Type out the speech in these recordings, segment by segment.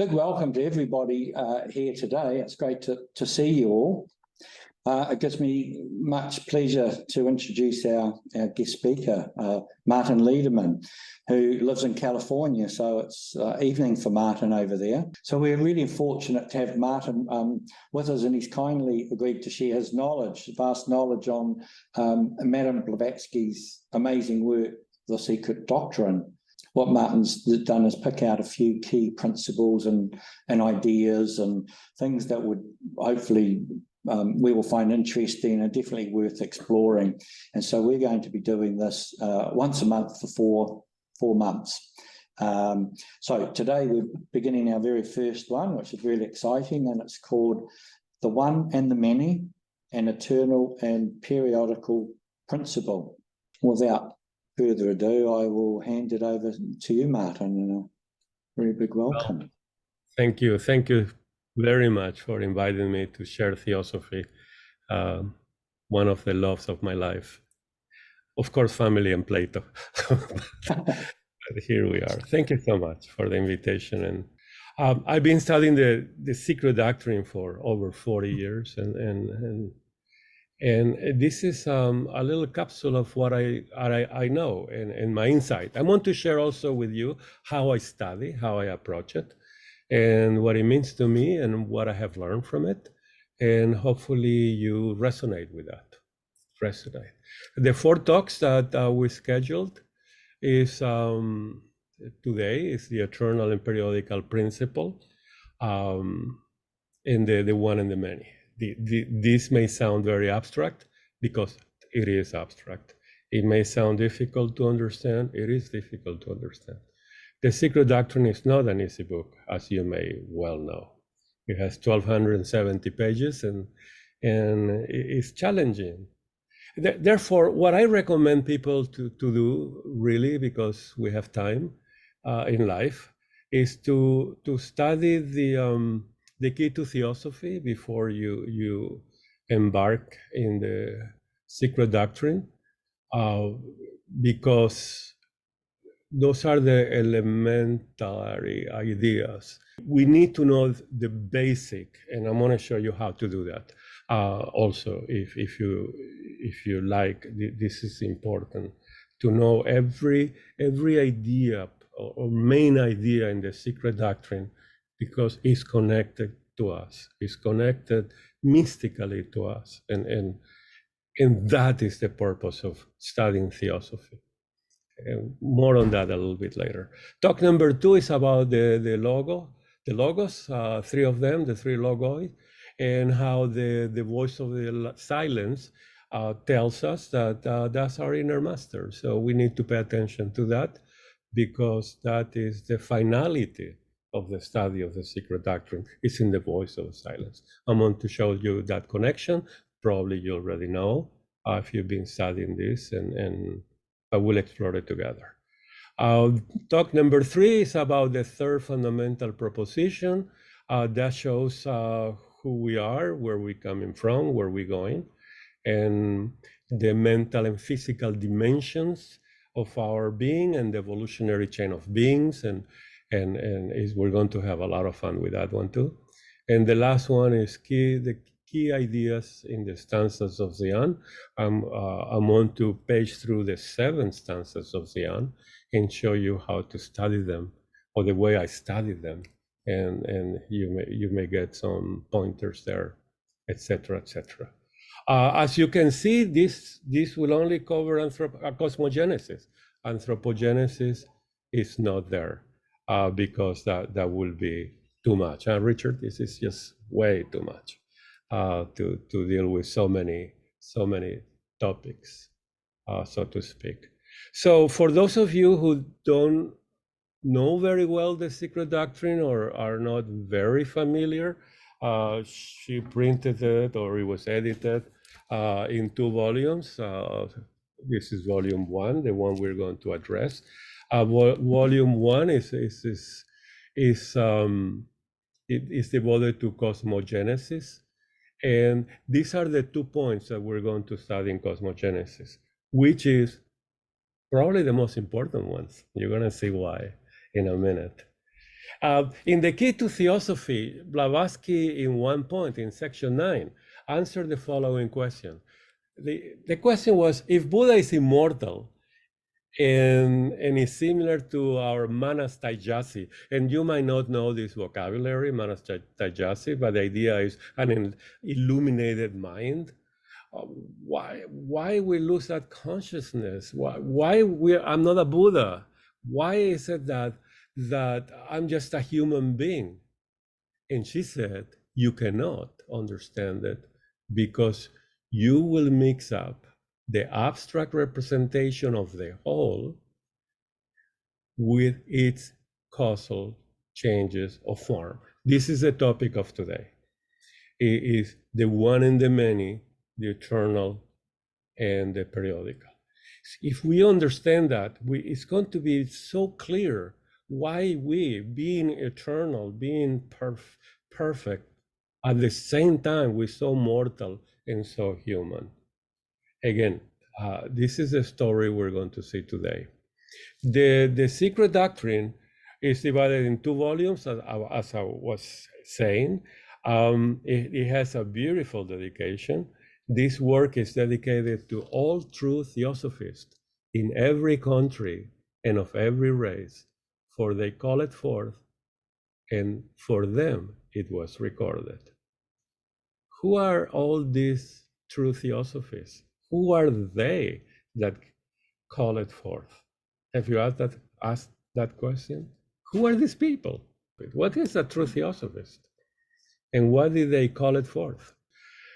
big welcome to everybody here today. It's great to see you all. It gives me much pleasure to introduce our guest speaker, Martin Leiderman, who lives in California. So it's evening for Martin over there. So we're really fortunate to have Martin with us, and he's kindly agreed to share his knowledge, vast knowledge on Madame Blavatsky's amazing work, The Secret Doctrine. What Martin's done is pick out a few key principles and ideas and things that would hopefully we will find interesting and definitely worth exploring. And so we're going to be doing this once a month for 4 months. So today we're beginning our very first one, which is really exciting, and it's called The One and the Many, an Eternal and Periodical Principle. Without further ado, I will hand it over to you, Martin, and a very big welcome. Well, thank you. Thank you very much for inviting me to share Theosophy, one of the loves of my life. Of course, family and Plato. But here we are. Thank you so much for the invitation. And I've been studying the Secret Doctrine for over 40 years, and this is a little capsule of what I know and my insight. I want to share also with you how I study, how I approach it, and what it means to me and what I have learned from it. And hopefully you resonate with that. The 4 talks that we scheduled is today is the eternal and periodical principle, and the one and the many. This may sound very abstract because it is abstract. It may sound difficult to understand. It is difficult to understand. The Secret Doctrine is not an easy book, as you may well know. It has 1,270 pages and it's challenging. Therefore, what I recommend people to do, really, because we have time in life, is to study the key to Theosophy before you embark in the Secret Doctrine, because those are the elementary ideas. We need to know the basic, and I'm going to show you how to do that. Also, if you like, this is important to know every idea or main idea in the Secret Doctrine, because it's connected to us. It's connected mystically to us, and that is the purpose of studying Theosophy. And more on that a little bit later. Talk number 2 is about the logos, 3 of them, the 3 logoi, and how the voice of the silence tells us that that's our inner master. So we need to pay attention to that, because that is the finality of the study of the Secret Doctrine. It's in the voice of silence. I'm going to show you that connection. Probably you already know if you've been studying this, and I will explore it together. Talk number 3 is about the 3rd fundamental proposition. That shows who we are, where we're coming from, where we're going, and the mental and physical dimensions of our being and the evolutionary chain of beings. And we're going to have a lot of fun with that one too. And the last one is the key ideas in the stanzas of Xian. I'm on to page through the 7 stanzas of Xian and show you how to study them, or the way I study them, and you may get some pointers there, etc., etc. As you can see, this will only cover cosmogenesis. Anthropogenesis is not there, because that will be too much. Richard, this is just way too much to deal with so many topics, so to speak. So for those of you who don't know very well the Secret Doctrine, or are not very familiar, she printed it, or it was edited in 2 volumes. This is volume 1, the one we're going to address. Volume 1 is devoted to cosmogenesis, and these are the 2 points that we're going to study in cosmogenesis, which is probably the most important ones. You're going to see why in a minute. In the Key to Theosophy, Blavatsky, in one point, in section 9, answered the following question. The question was, if Buddha is immortal and is similar to our Manas Taijasi, and you might not know this vocabulary, Manas Taijasi, but the idea is an illuminated mind. Why we lose that consciousness? Why I'm not a Buddha? Why is it that I'm just a human being? And she said, you cannot understand it because you will mix up the abstract representation of the whole with its causal changes of form. This is the topic of today. It is the one and the many, the eternal and the periodical. If we understand that, it's going to be so clear why we, being eternal, being perfect, at the same time, we're so mortal and so human. Again, this is the story we're going to see today. The Secret Doctrine is divided in 2 volumes, as I was saying. It has a beautiful dedication. This work is dedicated to all true theosophists in every country and of every race, for they call it forth, and for them it was recorded. Who are all these true theosophists? Who are they that call it forth? Have you asked that question? Who are these people? What is a true theosophist? And why did they call it forth?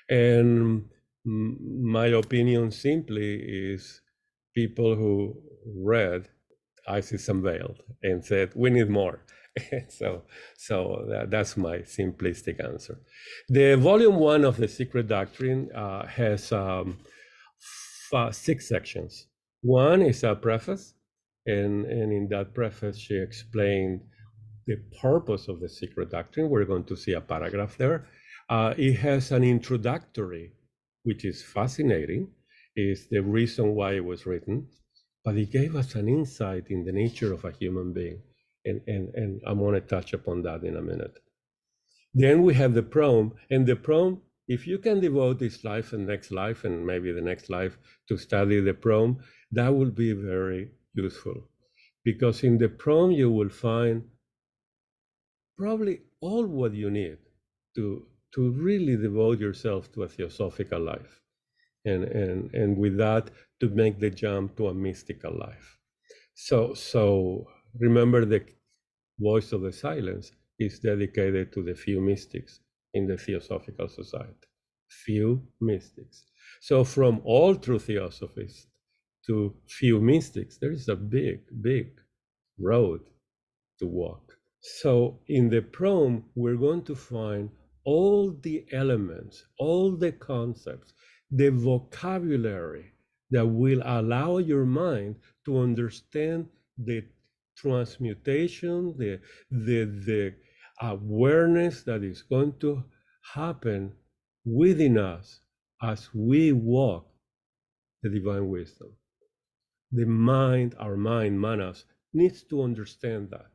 And my opinion simply is people who read Isis Unveiled and said, we need more. so that's my simplistic answer. The volume 1 of the Secret Doctrine has 6 sections. One is a preface, and in that preface she explained the purpose of the Secret Doctrine. We're going to see a paragraph there. It has an introductory, which is fascinating, is the reason why it was written, but it gave us an insight in the nature of a human being. And I'm going to touch upon that in a minute. Then we have the proem, and the proem, if you can devote this life and next life and maybe the next life to study the proem, that will be very useful. Because in the proem you will find probably all what you need to really devote yourself to a theosophical life. And with that, to make the jump to a mystical life. So remember, the Voice of the Silence is dedicated to the few mystics in the Theosophical Society. Few mystics. So from all true theosophists to few mystics, there is a big, big road to walk. So in the proem, we're going to find all the elements, all the concepts, the vocabulary that will allow your mind to understand the transmutation, the awareness that is going to happen within us as we walk the divine wisdom. The mind, our mind, manas, needs to understand that,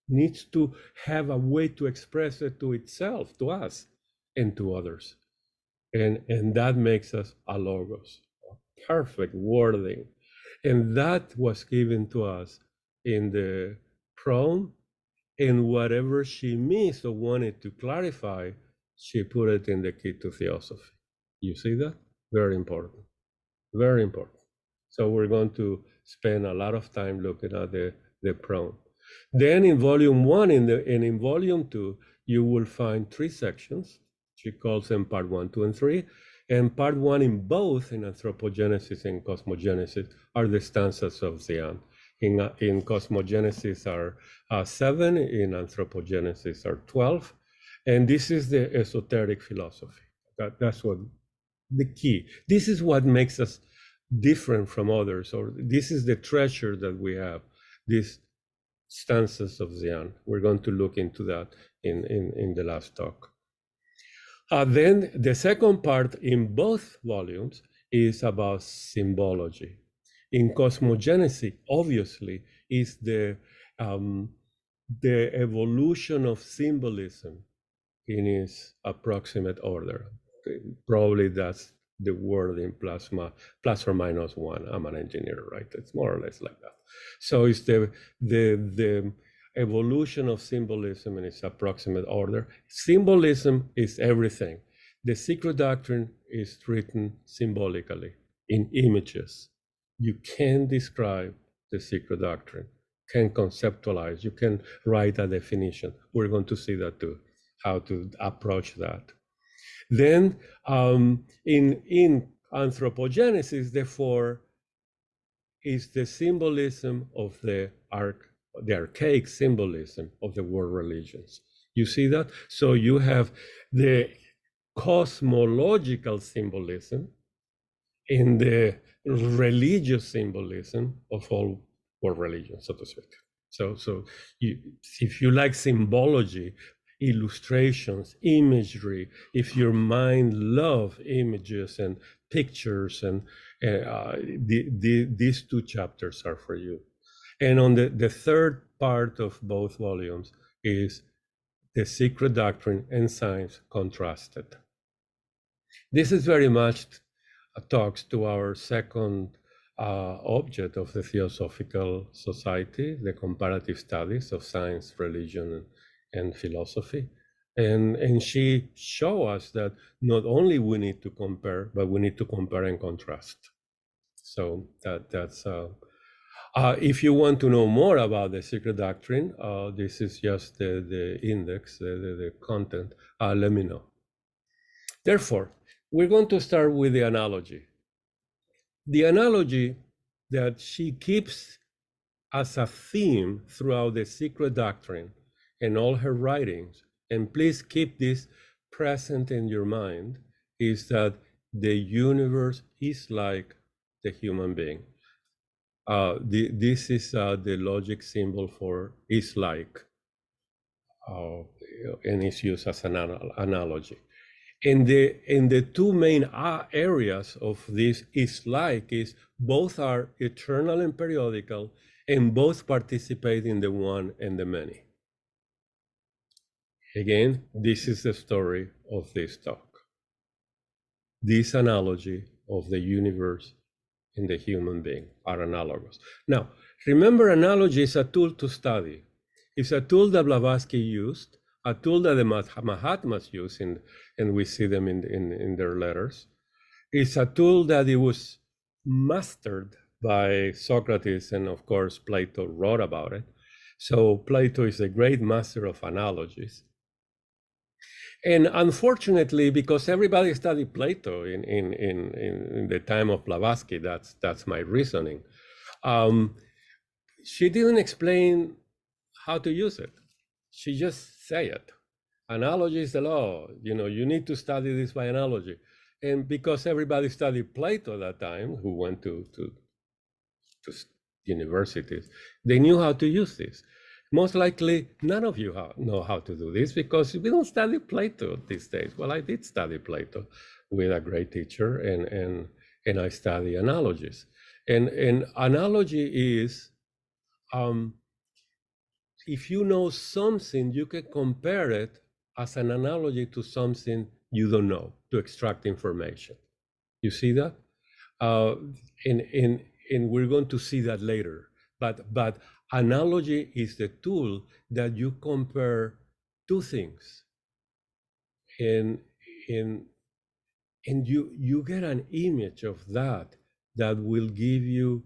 needs to have a way to express it to itself, to us, and to others. And that makes us a logos, a perfect wording. And that was given to us in the proem, and whatever she missed or wanted to clarify, she put it in the Key to Theosophy. You see that? Very important. Very important. So we're going to spend a lot of time looking at the proem. Then in volume 1 and in volume 2, you will find 3 sections. She calls them part 1, 2, and 3. And part 1 in both, in anthropogenesis and cosmogenesis, are the stanzas of Xian. In cosmogenesis are 7, in anthropogenesis are 12. And this is the esoteric philosophy. That's what the key. This is what makes us different from others, or this is the treasure that we have, these stanzas of Xian. We're going to look into that in the last talk. Then the second part in both volumes is about symbology. In cosmogenesis, obviously, is the the evolution of symbolism in its approximate order. Probably that's the word in plasma, plus or minus one. I'm an engineer, right? It's more or less like that. So it's the evolution of symbolism in its approximate order. Symbolism is everything. The Secret Doctrine is written symbolically in images. You can describe the Secret Doctrine, can conceptualize, you can write a definition. We're going to see that too, how to approach that. Then in anthropogenesis, therefore, is the symbolism of the archaic symbolism of the world religions. You see that? So you have the cosmological symbolism in the religious symbolism of all world religions, so to speak. So if you like symbology, illustrations, imagery, if your mind loves images and pictures, and these two chapters are for you. And on the third part of both volumes is the Secret Doctrine and Science Contrasted. This is very much talks to our second object of the Theosophical Society, the comparative studies of science, religion, and philosophy. And she show us that not only we need to compare, but we need to compare and contrast. So that's if you want to know more about the Secret Doctrine, this is just the index, the content. Let me know. Therefore, we're going to start with the analogy. The analogy that she keeps as a theme throughout the Secret Doctrine and all her writings, and please keep this present in your mind, is that the universe is like the human being. This is the logic symbol for is like, and is used as an analogy. And the two main areas of this is like is both are eternal and periodical, and both participate in the one and the many. Again, this is the story of this talk. This analogy of the universe and the human being are analogous. Now, remember, analogy is a tool to study. It's a tool that Blavatsky used, a tool that the Mahatmas use, and we see them in their letters. It's a tool that it was mastered by Socrates, and of course, Plato wrote about it. So Plato is a great master of analogies. And unfortunately, because everybody studied Plato in the time of Blavatsky, that's my reasoning. She didn't explain how to use it. She just say it. Analogy is the law. You need to study this by analogy. And because everybody studied Plato at that time, who went to universities, they knew how to use this. Most likely, none of you know how to do this because we don't study Plato these days. Well, I did study Plato with a great teacher, and I study analogies. And analogy is, if you know something, you can compare it as an analogy to something you don't know to extract information. You see that? And we're going to see that later. But analogy is the tool that you compare two things, and you get an image of that will give you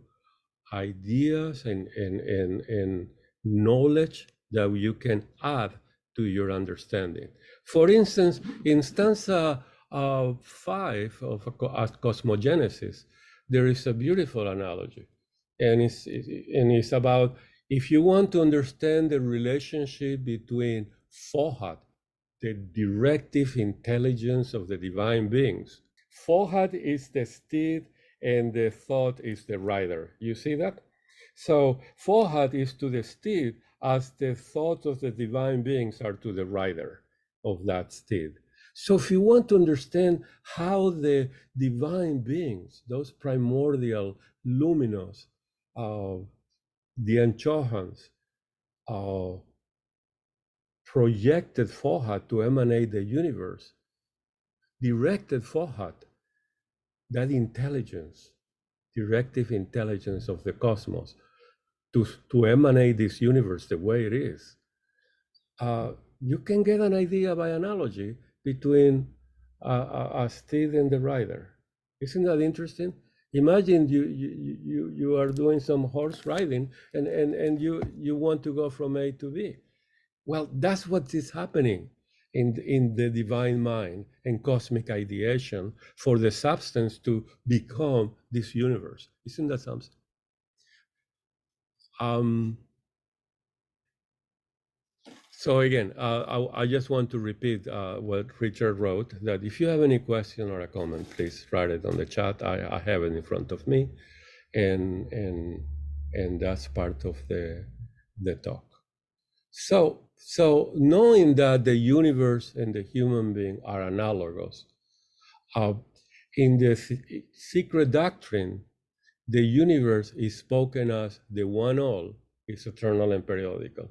ideas and knowledge that you can add to your understanding. For instance, in stanza 5 of Cosmogenesis, there is a beautiful analogy, and it's about, if you want to understand the relationship between Fohat, the directive intelligence of the divine beings. Fohat is the steed and the thought is the rider. You see that? So Fohat is to the steed as the thoughts of the divine beings are to the rider of that steed. So if you want to understand how the divine beings, those primordial luminous, the Anchohans, projected forward to emanate the universe, directed forward, that intelligence, directive intelligence of the cosmos, to emanate this universe the way it is, you can get an idea by analogy between a steed and the rider. Isn't that interesting? Imagine you are doing some horse riding and you want to go from A to B. Well, that's what is happening in the divine mind and cosmic ideation for the substance to become this universe. Isn't that something? So again, I just want to repeat what Richard wrote, that if you have any question or a comment, please write it on the chat. I have it in front of me, and that's part of the talk. So knowing that the universe and the human being are analogous, in the Secret Doctrine, the universe is spoken as the one all, is eternal and periodical.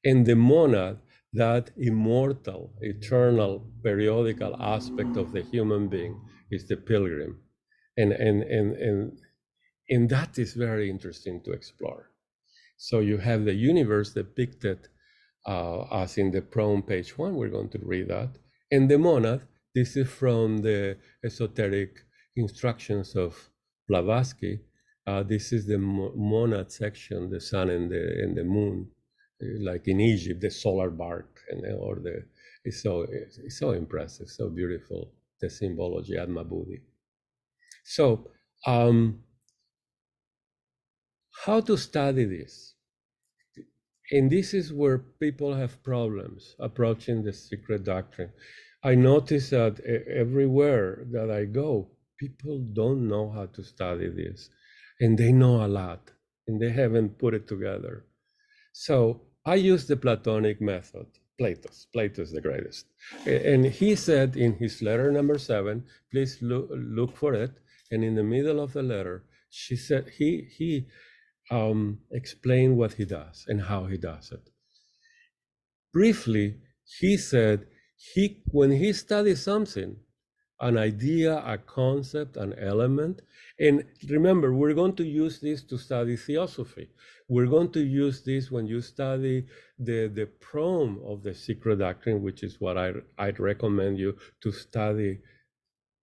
And the monad, that immortal, eternal, periodical aspect of the human being, is the pilgrim. And that is very interesting to explore. So you have the universe depicted as in the proem page 1, we're going to read that. And the monad, this is from the esoteric instructions of Blavatsky. This is the monad section, the sun and the moon, like in Egypt, the solar bark, it's so impressive, so beautiful, the symbology, Atma Buddhi. So, how to study this? And this is where people have problems approaching the Secret Doctrine. I notice that everywhere that I go, people don't know how to study this, and they know a lot, and they haven't put it together. So I use the Platonic method, Plato's the greatest. And he said in his letter number 7, please look for it. And in the middle of the letter, he explained what he does and how he does it. Briefly, he said when he studies something, an idea, a concept, an element. And remember, we're going to use this to study Theosophy. We're going to use this when you study the proem of the Secret Doctrine, which is what I'd recommend you to study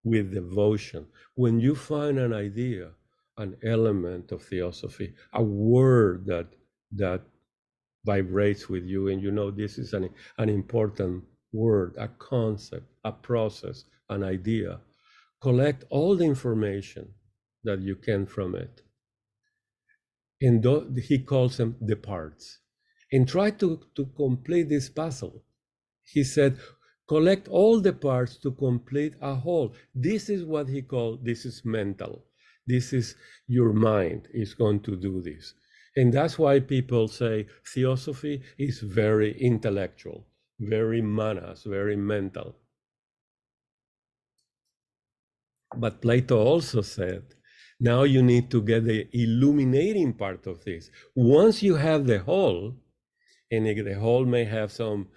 with devotion. When you find an idea, an element of Theosophy, a word that vibrates with you, and you know this is an important word, a concept, a process, an idea, collect all the information that you can from it. And he calls them the parts. And try to complete this puzzle. He said, collect all the parts to complete a whole. This is what he called, this is mental. This is your mind is going to do this. And that's why people say Theosophy is very intellectual, very manas, very mental. But Plato also said, now you need to get the illuminating part of this. Once you have the whole, and the whole may have some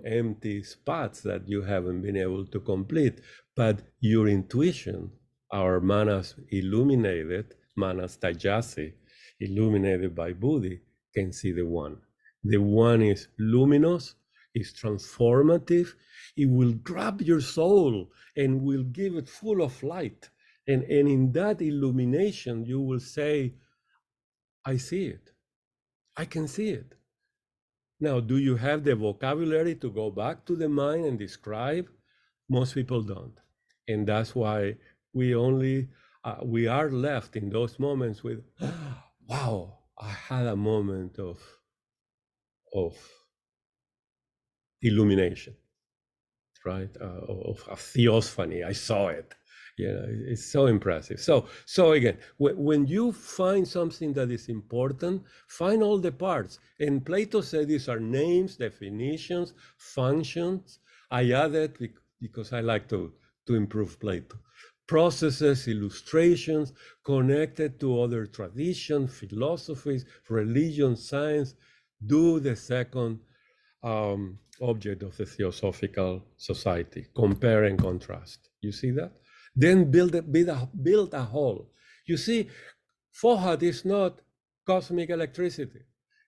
empty spots that you haven't been able to complete, but your intuition, our manas illuminated, manas tajasi, illuminated by Buddhi, can see the one. The one is luminous, is transformative. It will grab your soul and will give it full of light. And in that illumination, you will say, I see it. I can see it. Now, do you have the vocabulary to go back to the mind and describe? Most people don't. And that's why we are left in those moments with, wow, I had a moment of illumination, right? Of a theophany. I saw it. It's so impressive. So again, when you find something that is important, find all the parts. And Plato said these are names, definitions, functions. I added because I like to improve Plato. Processes, illustrations, connected to other traditions, philosophies, religion, science. Do the second object of the Theosophical Society. Compare and contrast. You see that? Then build a whole. You see, Fohat is not cosmic electricity.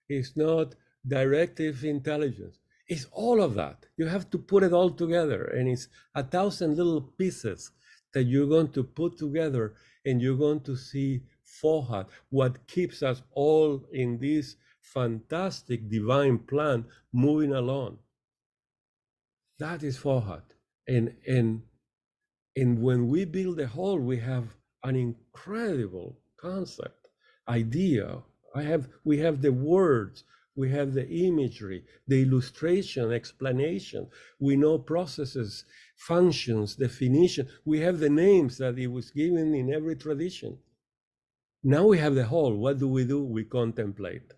It's not directive intelligence. It's all of that. You have to put it all together, and it's 1,000 little pieces that you're going to put together, and you're going to see Fohat, what keeps us all in this fantastic divine plan moving along. That is Fohat. And when we build a whole, we have an incredible concept, idea. We have the words, we have the imagery, the illustration, explanation. We know processes, functions, definition. We have the names that it was given in every tradition. Now we have the whole. What do? We contemplate.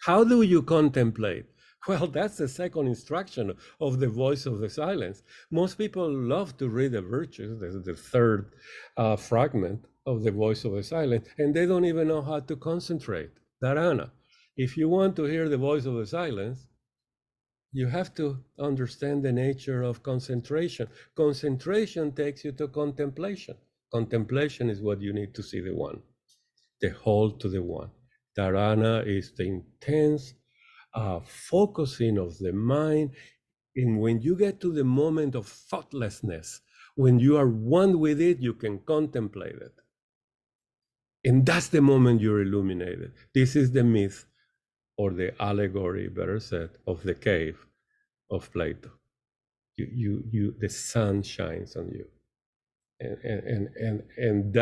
How do you contemplate? Well, that's the second instruction of the voice of the silence. Most people love to read the virtues, the third fragment of the voice of the silence, and they don't even know how to concentrate. Dharana. If you want to hear the voice of the silence, you have to understand the nature of concentration. Concentration takes you to contemplation. Contemplation is what you need to see the one, the whole to the one. Dharana is the intense focusing of the mind. And when you get to the moment of thoughtlessness, when you are one with it, you can contemplate it. And that's the moment you're illuminated. This is the myth, or the allegory, better said, of the cave of Plato. The sun shines on you. And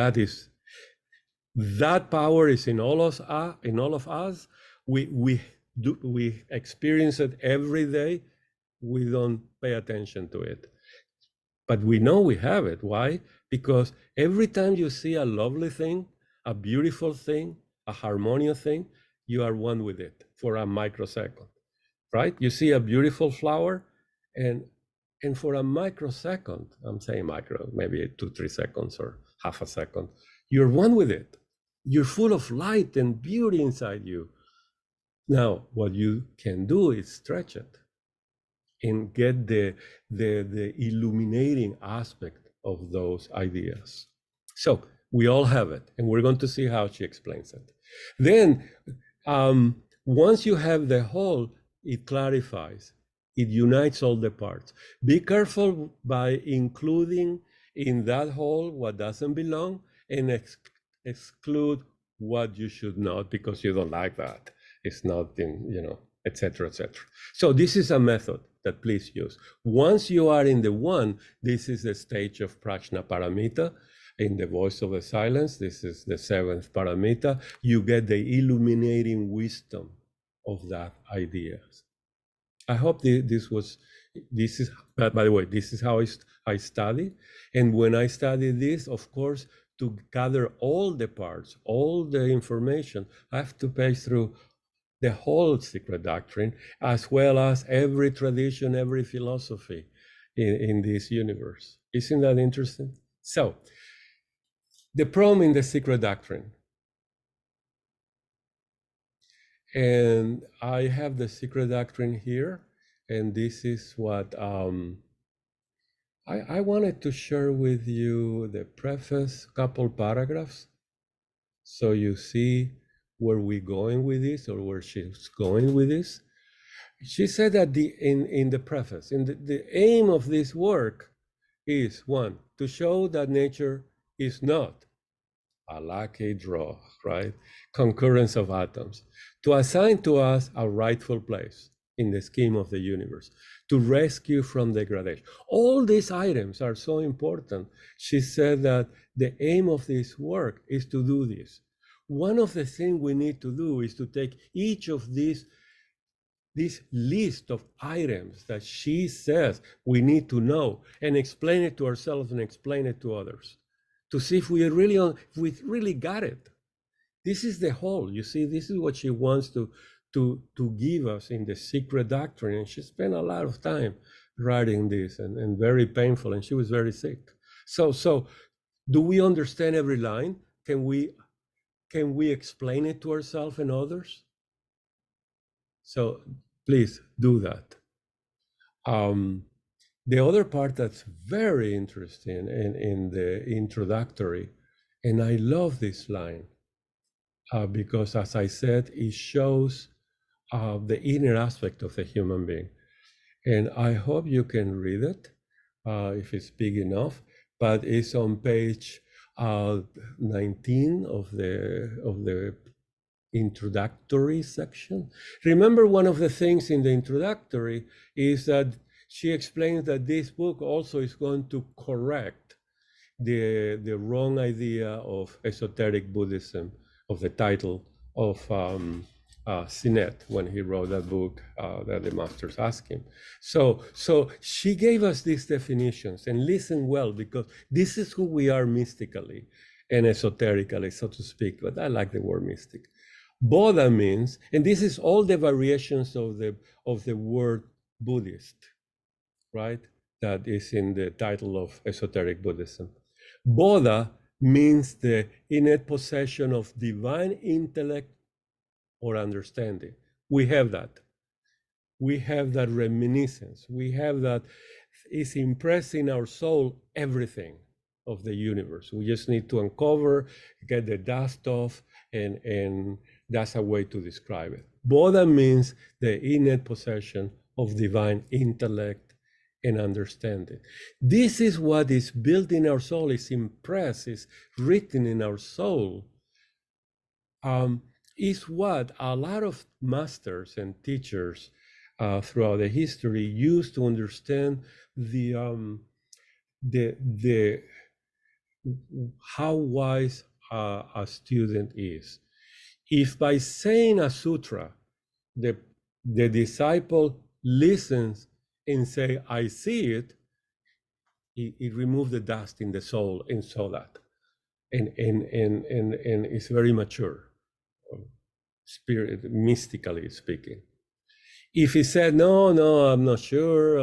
that power is in all of us. We experience it every day. We don't pay attention to it, but we know we have it. Why? Because every time you see a lovely thing, a beautiful thing, a harmonious thing, you are one with it for a microsecond, right? You see a beautiful flower, and for a microsecond, I'm saying micro, maybe 2-3 seconds or half a second, you're one with it. You're full of light and beauty inside you. Now, what you can do is stretch it and get the illuminating aspect of those ideas. So we all have it, and we're going to see how she explains it. Then, once you have the whole, it clarifies, it unites all the parts. Be careful by including in that whole what doesn't belong, and exclude what you should not, because you don't like that. It's not in, etc., etc. So this is a method that please use. Once you are in the one, this is the stage of Prajna Paramita. In the voice of the silence, this is the 7th paramita. You get the illuminating wisdom of that idea. I hope this is, by the way, this is how I study. And when I study this, of course, to gather all the parts, all the information, I have to pass through the whole Secret Doctrine, as well as every tradition, every philosophy in this universe. Isn't that interesting? So, the problem in the Secret Doctrine. And I have the Secret Doctrine here, and this is what I wanted to share with you the preface, couple paragraphs, so you see where we're going with this, or where she's going with this. She said that in the preface, the aim of this work is, one, to show that nature is not a lucky draw, right? Concurrence of atoms, to assign to us a rightful place in the scheme of the universe, to rescue from degradation. All these items are so important. She said that the aim of this work is to do this. One of the things we need to do is to take each of this list of items that she says we need to know, and explain it to ourselves and explain it to others, to see if we really got it. This is the whole. You see, this is what she wants to give us in the Secret Doctrine. And she spent a lot of time writing this, and very painful, and she was very sick. So do we understand every line? Can we explain it to ourselves and others? So please do that. The other part that's very interesting in the introductory, and I love this line, because as I said, it shows the inner aspect of the human being. And I hope you can read it if it's big enough, but it's on page 19 of the introductory section. Remember, one of the things in the introductory is that she explains that this book also is going to correct the wrong idea of esoteric Buddhism, of the title of Sinet when he wrote that book that the masters asked him. So she gave us these definitions, and listen well, because this is who we are mystically and esoterically, so to speak, but I like the word mystic. Bodha means, and this is all the variations of the word Buddhist, right? That is in the title of esoteric Buddhism. Bodha means the innate possession of divine intellect or understanding. We have that. We have that reminiscence. We have that. It's impressed in our soul, everything of the universe. We just need to uncover, get the dust off, and that's a way to describe it. Bodha means the innate possession of divine intellect and understanding. This is what is built in our soul, is impressed, is written in our soul. Is what a lot of masters and teachers throughout the history used to understand the how wise a student is. If by saying a sutra, the disciple listens and say, I see it, it removes the dust in the soul and so that. And it's very mature, spirit, mystically speaking. If he said, no, I'm not sure,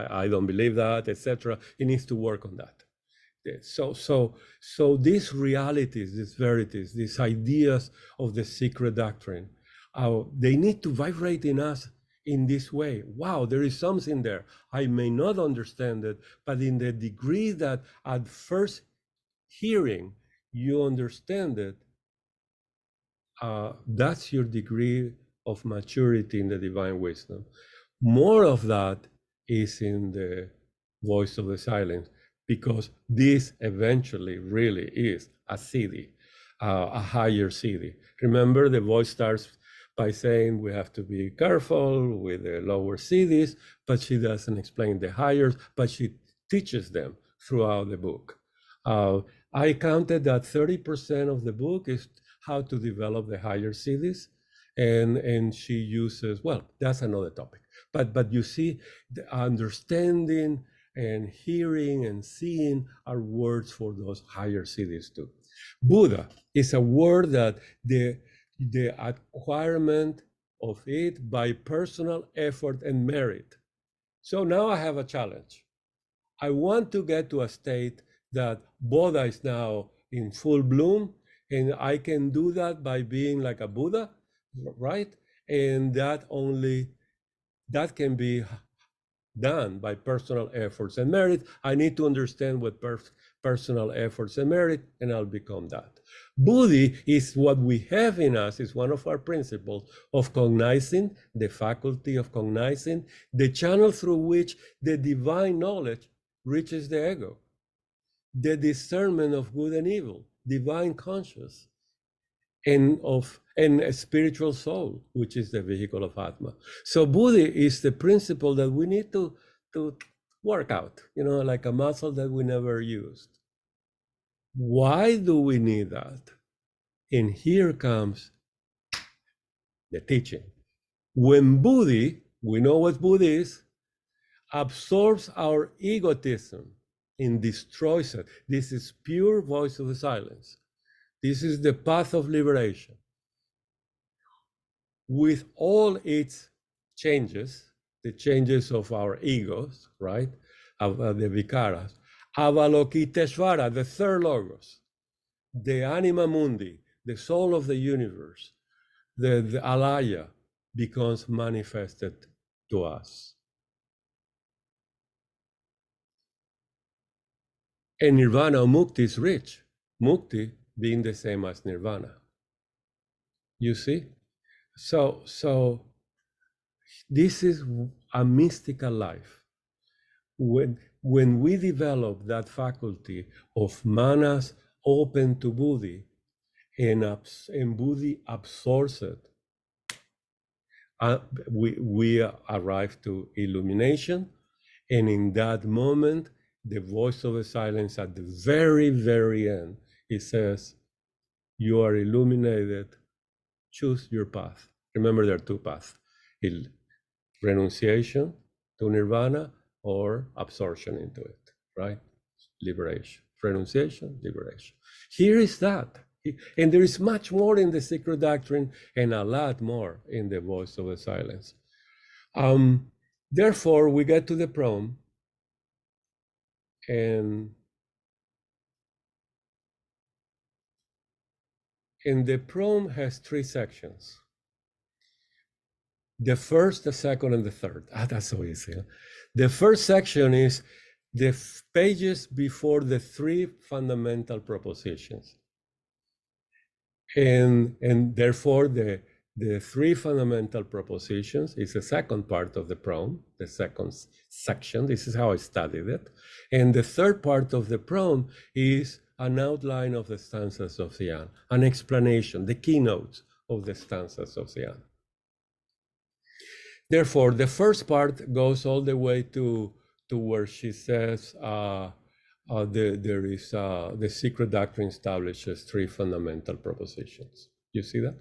I don't believe that, etc., he needs to work on that. So these realities, these verities, these ideas of the secret doctrine, they need to vibrate in us in this way. Wow, there is something there. I may not understand it, but in the degree that at first hearing you understand it, that's your degree of maturity in the divine wisdom. More of that is in the voice of the silence, because this eventually really is a siddhi, a higher siddhi. Remember, the voice starts by saying we have to be careful with the lower siddhis, but she doesn't explain the higher, but she teaches them throughout the book. I counted that 30% of the book is how to develop the higher siddhis, and she uses, well, that's another topic. But you see, the understanding and hearing and seeing are words for those higher siddhis too. Buddha is a word that the acquirement of it by personal effort and merit. So now I have a challenge. I want to get to a state that Bodha is now in full bloom, and I can do that by being like a Buddha, right? And that can be done by personal efforts and merit. I need to understand what personal efforts and merit, and I'll become that. Buddhi is what we have in us, is one of our principles of cognizing, the faculty of cognizing, the channel through which the divine knowledge reaches the ego, the discernment of good and evil, divine conscious, and a spiritual soul, which is the vehicle of Atma. So Buddhi is the principle that we need to work out, like a muscle that we never used. Why do we need that? And here comes the teaching. When Buddhi, we know what Buddhi is, absorbs our egotism and destroys it. This is pure voice of the silence. This is the path of liberation. With all its changes, the changes of our egos, right? Of the vikaras, Avalokiteshvara, the third logos, the anima mundi, the soul of the universe, the alaya becomes manifested to us. And nirvana or mukti is rich. Mukti being the same as nirvana. You see? So this is a mystical life. When we develop that faculty of manas open to buddhi, and buddhi absorbs it, we arrive to illumination. And in that moment, the voice of the silence at the very, very end, it says, you are illuminated, choose your path. Remember, there are two paths: renunciation to nirvana or absorption into it, right? Liberation, renunciation, liberation. Here is that. And there is much more in the Secret Doctrine and a lot more in the voice of the silence. Therefore, we get to the prom, and the prom has three sections. The first, the second, and the third. That's so easy. Huh? The first section is the pages before the three fundamental propositions. And therefore, the three fundamental propositions is the second part of the prom, the second section. This is how I studied it. And the third part of the prom is an outline of the stanzas of Xian, an explanation, the keynotes of the stanzas of Xian. Therefore, the first part goes all the way to where she says the Secret Doctrine establishes three fundamental propositions. You see that?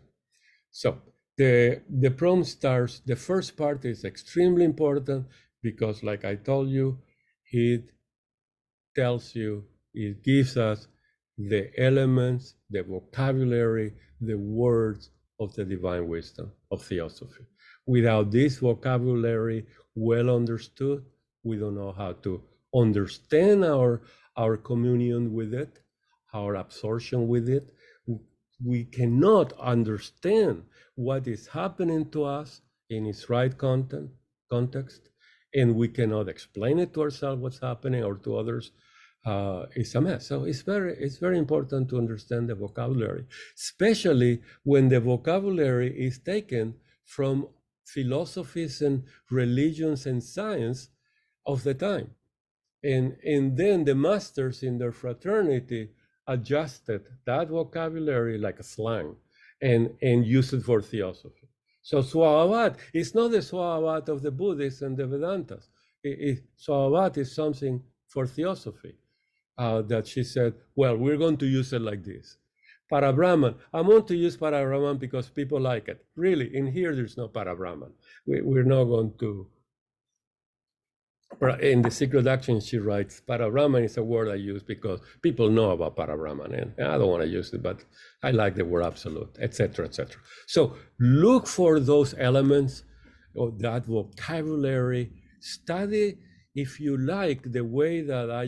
So the prom starts, the first part is extremely important because, like I told you, it tells you, it gives us the elements, the vocabulary, the words of the divine wisdom of Theosophy. Without this vocabulary well understood, we don't know how to understand our communion with it, our absorption with it. We cannot understand what is happening to us in its right context, and we cannot explain it to ourselves what's happening or to others. It's a mess. So it's very important to understand the vocabulary, especially when the vocabulary is taken from philosophies and religions and science of the time. And then the masters in their fraternity adjusted that vocabulary like a slang and used it for theosophy. So Swabhavat is not the Swabhavat of the Buddhists and the Vedantas. Swabhavat is something for theosophy that she said, well, we're going to use it like this. Parabrahman, I want to use Parabrahman because people like it. Really, in here, there's no Parabrahman. We're not going to. In the Secret Doctrine, she writes, Parabrahman is a word I use because people know about Parabrahman, and I don't want to use it, but I like the word absolute, etc., etc. So look for those elements of that vocabulary. Study, if you like, the way that I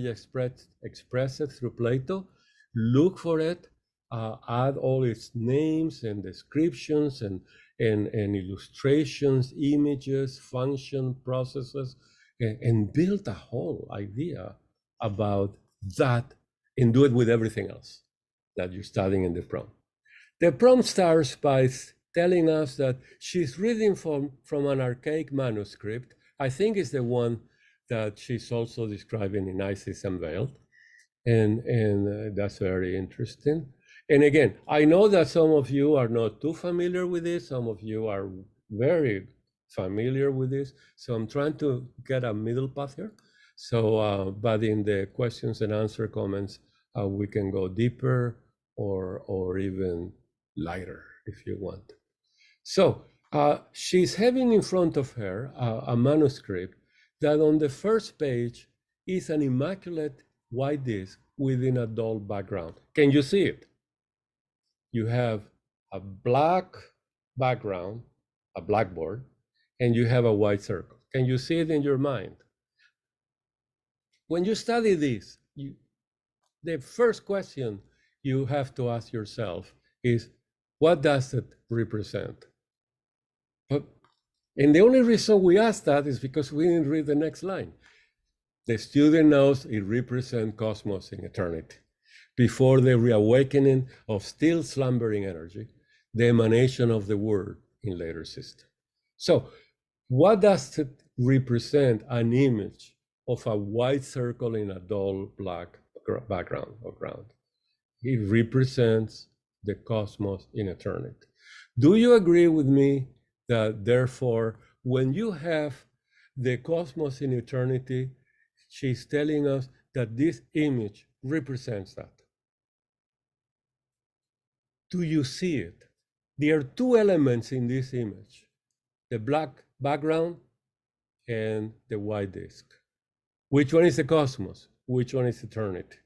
express it through Plato. Look for it. Add all its names and descriptions and illustrations, images, function, processes, and build a whole idea about that and do it with everything else that you're studying in the prom. The prom starts by telling us that she's reading from an archaic manuscript. I think it's the one that she's also describing in Isis Unveiled. And that's very interesting. And again, I know that some of you are not too familiar with this. Some of you are very familiar with this. So I'm trying to get a middle path here. So, but in the questions and answer comments, we can go deeper or even lighter if you want. So she's having in front of her a manuscript that on the first page is an immaculate white disc within a dull background. Can you see it? You have a black background, a blackboard, and you have a white circle. Can you see it in your mind? When you study this, the first question you have to ask yourself is, what does it represent? And the only reason we ask that is because we didn't read the next line. The student knows it represents cosmos in eternity. Before the reawakening of still slumbering energy, the emanation of the word in later system. So what does it represent? An image of a white circle in a dull black background or ground. It represents the cosmos in eternity. Do you agree with me that therefore, when you have the cosmos in eternity, she's telling us that this image represents that? Do you see it? There are two elements in this image, the black background and the white disk. Which one is the cosmos? Which one is eternity?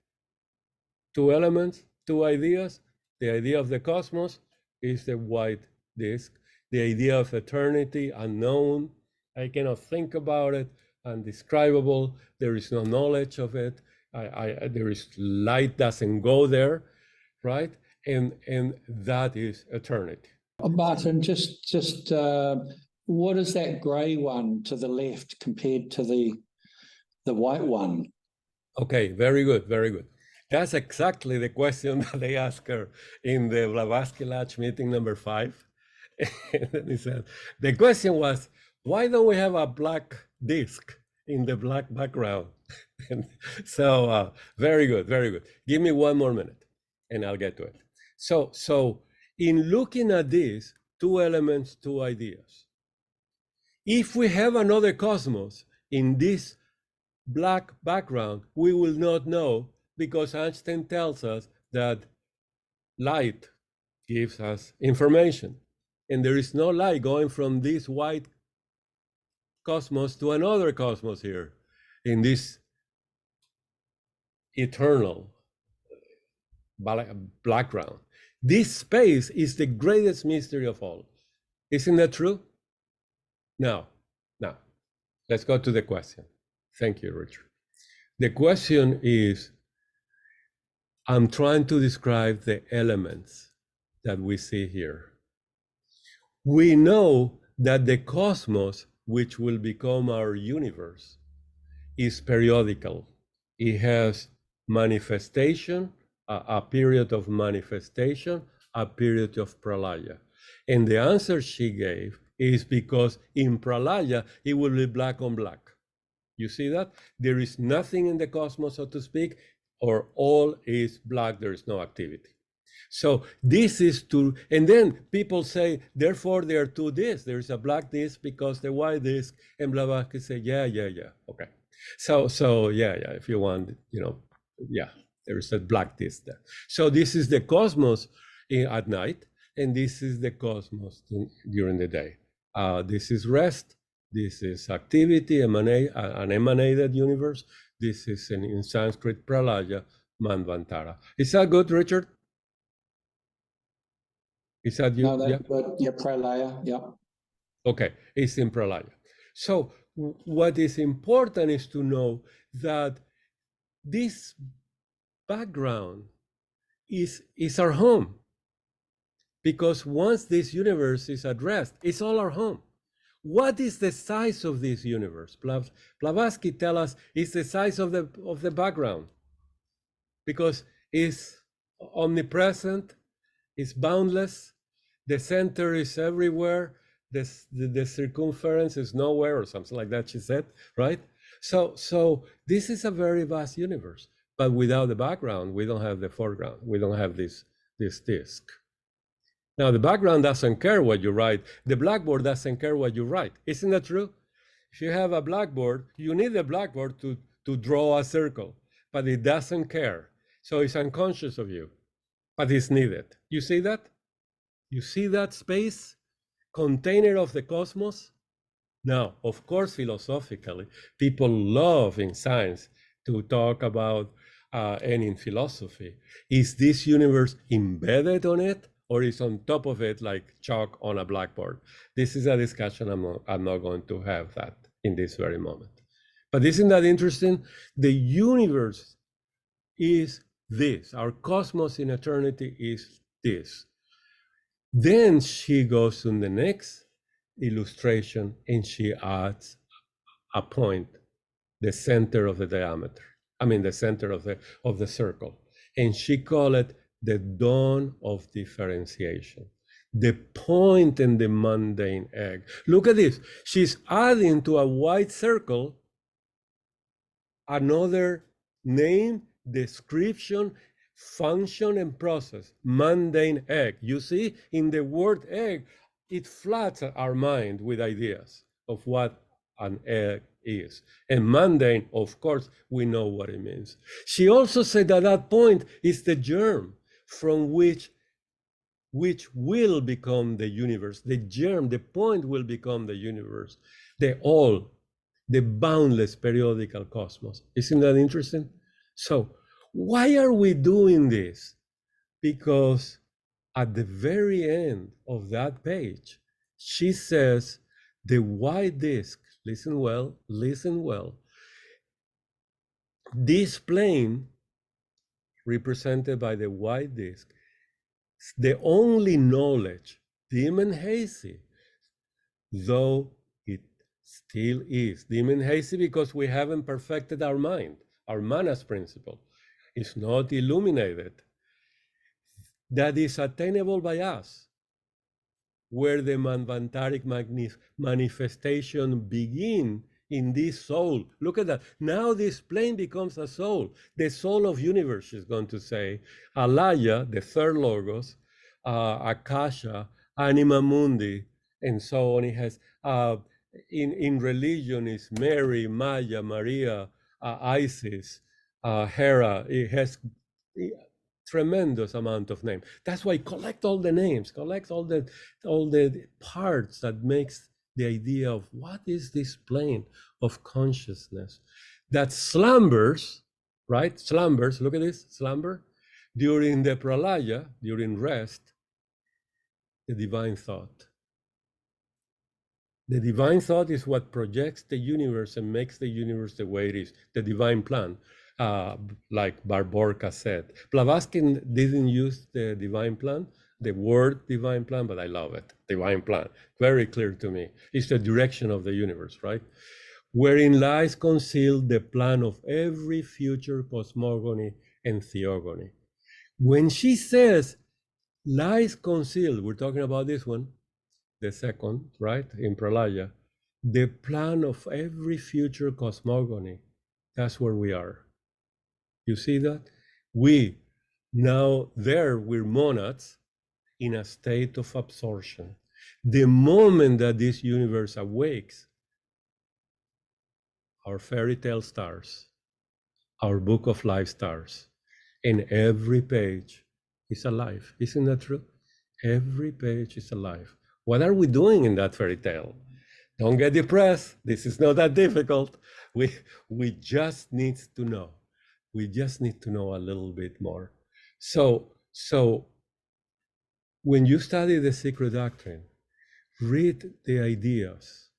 Two elements, two ideas. The idea of the cosmos is the white disk. The idea of eternity, unknown. I cannot think about it, undescribable. There is no knowledge of it. There is light doesn't go there, right? And that is eternity. Martin, just what is that grey one to the left compared to the white one? Okay, very good, very good. That's exactly the question that they asked her in the Blavatsky Lodge meeting number 5. And he said, the question was, why don't we have a black disc in the black background? And so very good, very good. Give me one more minute and I'll get to it. So in looking at this, two elements, two ideas. If we have another cosmos in this black background, we will not know, because Einstein tells us that light gives us information. And there is no light going from this white cosmos to another cosmos here in this eternal background. This space is the greatest mystery of all. Isn't that true? Now, let's go to the question. Thank you, Richard. The question is, I'm trying to describe the elements that we see here. We know that the cosmos, which will become our universe, is periodical. It has manifestation, a period of manifestation, a period of pralaya. And the answer she gave is because in pralaya, it will be black on black. You see that? There is nothing in the cosmos, so to speak, or all is black, there is no activity. So this is to, and then people say, therefore there are two disks. There is a black disk because the white disk, and blah, blah, can say, yeah, okay. So yeah, if you want, yeah, there is a black disk there. So this is the cosmos at night, and this is the cosmos during the day. This is rest. This is activity, an emanated universe. This is in Sanskrit, pralaya, manvantara. Is that good, Richard? Is that you? No, yeah, pralaya, yeah. Okay, it's in pralaya. So what is important is to know that this background is our home. Because once this universe is at rest, it's all our home. What is the size of this universe? Blavatsky tells us it's the size of the background, because it's omnipresent, it's boundless, the center is everywhere, the circumference is nowhere, or something like that, she said, right? So this is a very vast universe, but without the background, we don't have the foreground, we don't have this disk. Now, the background doesn't care what you write. The blackboard doesn't care what you write. Isn't that true? If you have a blackboard, you need a blackboard to draw a circle, but it doesn't care. So it's unconscious of you, but it's needed. You see that? You see that space, container of the cosmos? Now, of course, philosophically, people love in science to talk about, and in philosophy, is this universe embedded on it? Or is on top of it like chalk on a blackboard? This is a discussion I'm not going to have that in this very moment. But isn't that interesting? The universe is this. Our cosmos in eternity is this. Then she goes to the next illustration and she adds a point. the center of the diameter. I mean, the center of the circle. And she called it the dawn of differentiation, the point in the mundane egg. Look at this. She's adding to a white circle another name, description, function, and process. Mundane egg. You see, in the word egg, it floods our mind with ideas of what an egg is. And mundane, of course, we know what it means. She also said that that point is the germ from which will become the universe. The germ, the point will become the universe. The all, the boundless periodical cosmos. Isn't that interesting? So why are we doing this? Because at the very end of that page, she says, the white disk, listen well, this plane represented by the white disk, the only knowledge, dim and hazy, though it still is dim and hazy because we haven't perfected our mind. Our manas principle is not illuminated. That is attainable by us, where the manvantaric manifestation begin in this soul. Look at that. Now this plane becomes a soul. The soul of universe is going to say. Alaya, the third logos, Akasha, Anima Mundi, and so on. It has, in religion, is Mary, Maya, Maria, Isis, Hera. It has tremendous amount of names. That's why collect all the names, collect all the parts that makes the idea of what is this plane of consciousness that slumbers, right? Slumbers, look at this, slumber. During the pralaya, during rest, the divine thought. The divine thought is what projects the universe and makes the universe the way it is, the divine plan. Like Barborka said. Blavatsky didn't use the divine plan, the word divine plan, but I love it. Divine plan, very clear to me. It's the direction of the universe, right? Wherein lies concealed the plan of every future cosmogony and theogony. When she says lies concealed, we're talking about this one, the second, right, in Pralaya, the plan of every future cosmogony, that's where we are. You see that? We, now there, we're monads in a state of absorption. The moment that this universe awakes, our fairy tale stars, our book of life stars, and every page is alive. Isn't that true? Every page is alive. What are we doing in that fairy tale? Don't get depressed. This is not that difficult. We just need to know. We just need to know a little bit more. So when you study the Secret Doctrine, read the ideas,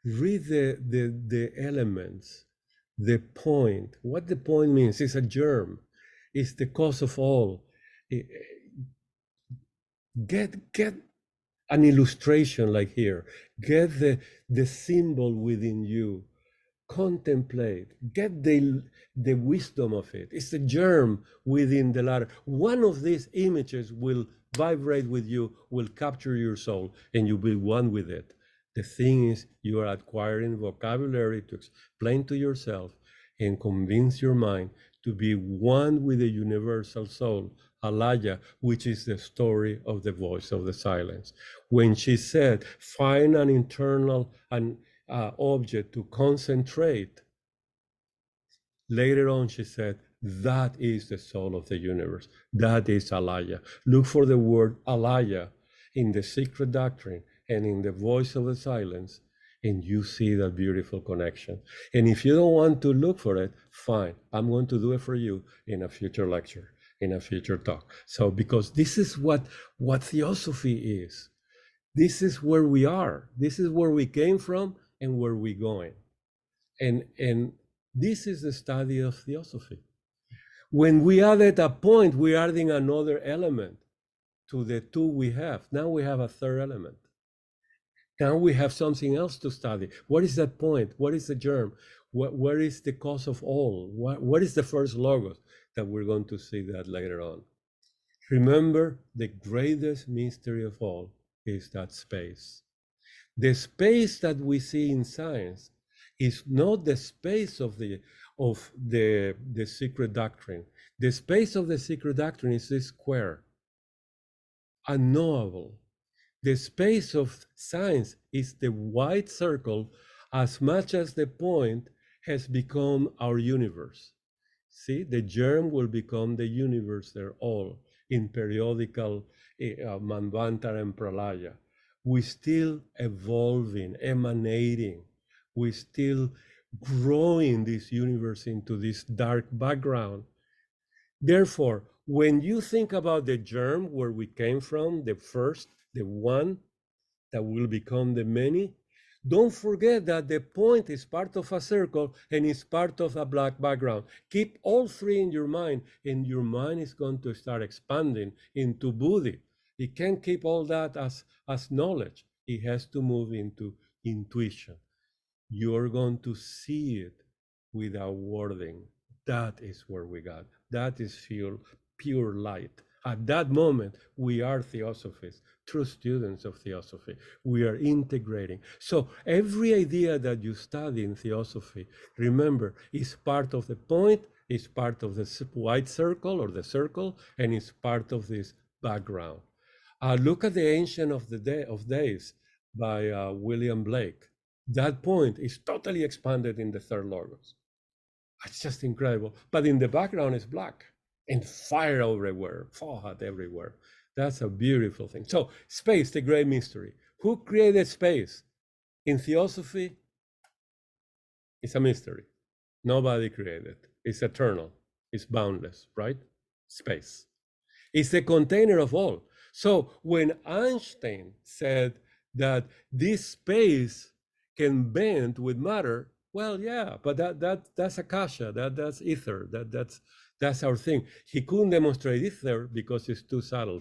read the elements, the point. What the point means is a germ. It's the cause of all. Get an illustration like here. Get the symbol within you. Contemplate, get the wisdom of it. It's a germ within the ladder. One of these images will vibrate with you, will capture your soul, and you'll be one with it. The thing is, you are acquiring vocabulary to explain to yourself and convince your mind to be one with the universal soul, Alaya, which is the story of the voice of the silence. When she said, find an internal object to concentrate. Later on, she said, that is the soul of the universe. That is Alaya. Look for the word Alaya in the Secret Doctrine and in the voice of the silence, and you see that beautiful connection. And if you don't want to look for it, fine. I'm going to do it for you in a future lecture, in a future talk. So, because this is what Theosophy is. This is where we are. This is where we came from and where we're going. And this is the study of Theosophy. When we added a point, we're adding another element to the two we have. Now we have a third element. Now we have something else to study. What is that point? What is the germ? Where is the cause of all? What is the first logos? That we're going to see that later on. Remember, the greatest mystery of all is that space. The space that we see in science is not the space of the secret doctrine. The space of the secret doctrine is this square, unknowable. The space of science is the white circle, as much as the point has become our universe. See, the germ will become the universe. They're all in periodical Manvantara and Pralaya. We're still evolving, emanating. We're still growing this universe into this dark background. Therefore, when you think about the germ, where we came from, the first, the one that will become the many, don't forget that the point is part of a circle and is part of a black background. Keep all three in your mind, and your mind is going to start expanding into Buddhi. It can't keep all that as knowledge. It has to move into intuition. You're going to see it without wording. That is where we got. That is pure light. At that moment, we are Theosophists, true students of Theosophy. We are integrating. So every idea that you study in Theosophy, remember, is part of the point, is part of the white circle or the circle, and is part of this background. Look at the Ancient of Days by William Blake. That point is totally expanded in the third logos. It's just incredible. But in the background is black and fire everywhere, Fahad everywhere. That's a beautiful thing. So space, the great mystery. Who created space? In Theosophy, it's a mystery. Nobody created it. It's eternal. It's boundless, right? Space. It's the container of all. So when Einstein said that this space can bend with matter, well, yeah, but that's akasha, that's ether, that's our thing. He couldn't demonstrate ether because it's too subtle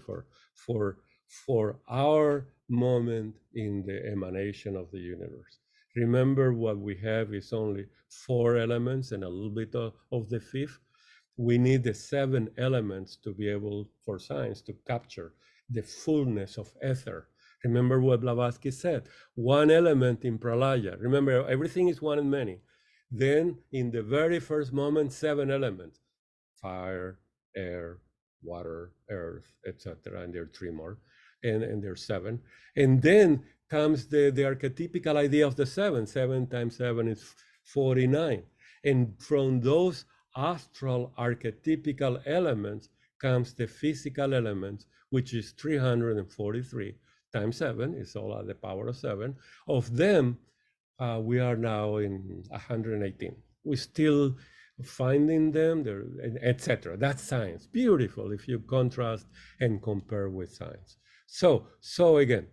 for our moment in the emanation of the universe. Remember, what we have is only 4 elements and a little bit of the fifth. We need the 7 elements to be able, for science, to capture the fullness of ether. Remember what Blavatsky said, 1 element in Pralaya. Remember, everything is one and many. Then in the very first moment, 7 elements, fire, air, water, earth, etc. And there are 3 more, and there's 7. And then comes the archetypical idea of the 7. 7 times 7 is 49. And from those astral archetypical elements comes the physical elements, which is 343 times 7, is all at the power of 7. Of them, we are now in 118. We're still finding them, etc. That's science. Beautiful if you contrast and compare with science. So again,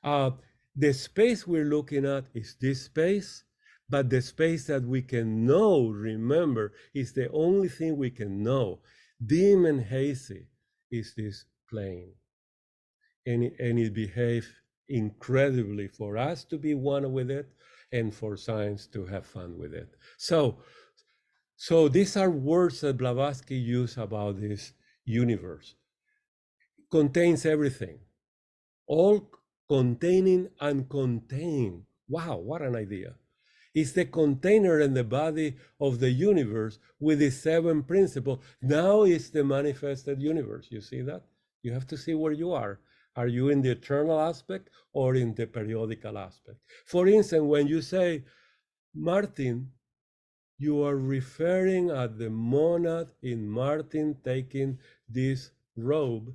the space we're looking at is this space, but the space that we can know, remember, is the only thing we can know. Dim and hazy is this plane. And it behaves incredibly for us to be one with it and for science to have fun with it. So these are words that Blavatsky used about this universe. Contains everything, all containing and contained. Wow, what an idea. It's the container and the body of the universe with the 7 principles. Now it's the manifested universe. You see that? You have to see where you are. Are you in the eternal aspect or in the periodical aspect? For instance, when you say, Martin, you are referring at the monad in Martin taking this robe